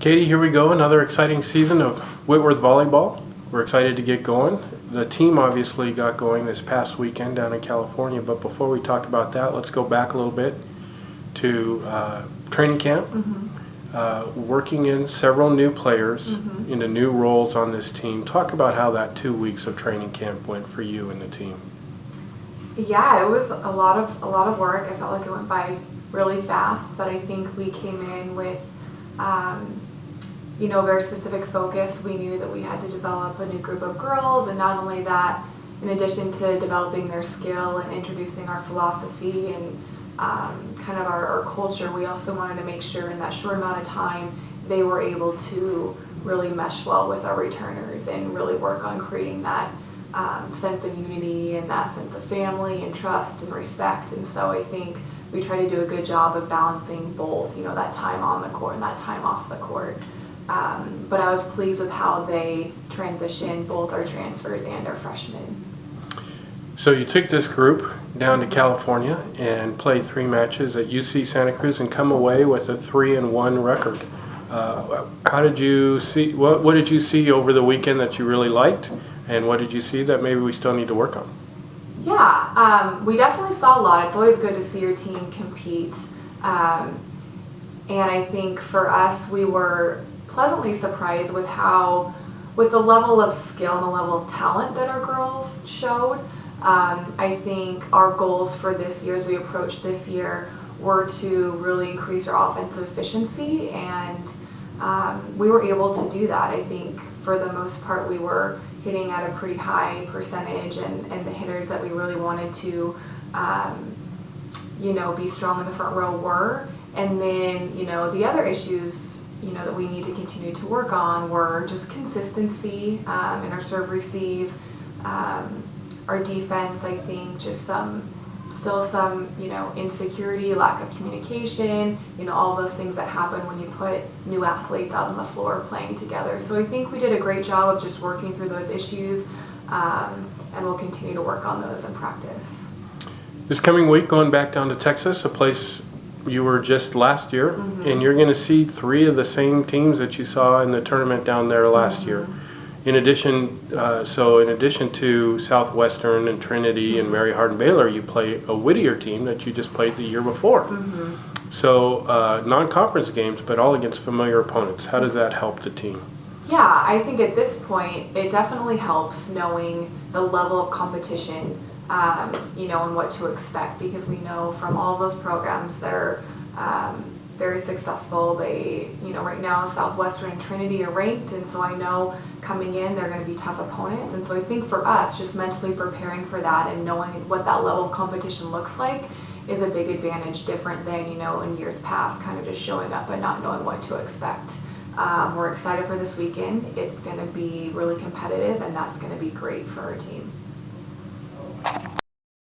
Katie, here we go, another exciting season of Whitworth volleyball. We're excited to get going. The team obviously got going this past weekend down in California, but before we talk about that, let's go back a little bit to training camp. Working in several new players into new roles on this team. Talk about how that 2 weeks of training camp went for you and the team. Yeah, it was a lot of work. I felt like it went by really fast, but I think we came in with very specific focus. We knew that we had to develop a new group of girls, and not only that, in addition to developing their skill and introducing our philosophy and kind of our culture, we also wanted to make sure in that short amount of time they were able to really mesh well with our returners and really work on creating that sense of unity and that sense of family and trust and respect. And so I think we try to do a good job of balancing both, that time on the court and that time off the court. But I was pleased with how they transitioned, both our transfers and our freshmen. So you took this group down to California and played 3 matches at UC Santa Cruz and come away with a 3-1 record. How did you see? What did you see over the weekend that you really liked, and what did you see that maybe we still need to work on? Yeah, we definitely saw a lot. It's always good to see your team compete, and I think for us, we were pleasantly surprised with the level of skill and the level of talent that our girls showed. I think our goals for this year, as we approach this year, were to really increase our offensive efficiency, and we were able to do that. I think for the most part we were hitting at a pretty high percentage, and the hitters that we really wanted to be strong in the front row were. And then the other issues that we need to continue to work on were just consistency in our serve receive, our defense. I think just still some insecurity, lack of communication, all those things that happen when you put new athletes out on the floor playing together. So I think we did a great job of just working through those issues, and we'll continue to work on those in practice. This coming week, going back down to Texas, a place you were just last year, and you're going to see 3 of the same teams that you saw in the tournament down there last year. In addition to Southwestern and Trinity and Mary Hardin Baylor, you play a Whittier team that you just played the year before. So non-conference games, but all against familiar opponents. How does that help the team? Yeah, I think at this point it definitely helps knowing the level of competition, and what to expect, because we know from all of those programs they're very successful. They, right now Southwestern and Trinity are ranked, and so I know coming in they're going to be tough opponents. And so I think for us, just mentally preparing for that and knowing what that level of competition looks like is a big advantage, different than, in years past, kind of just showing up and not knowing what to expect. We're excited for this weekend. It's going to be really competitive, and that's going to be great for our team.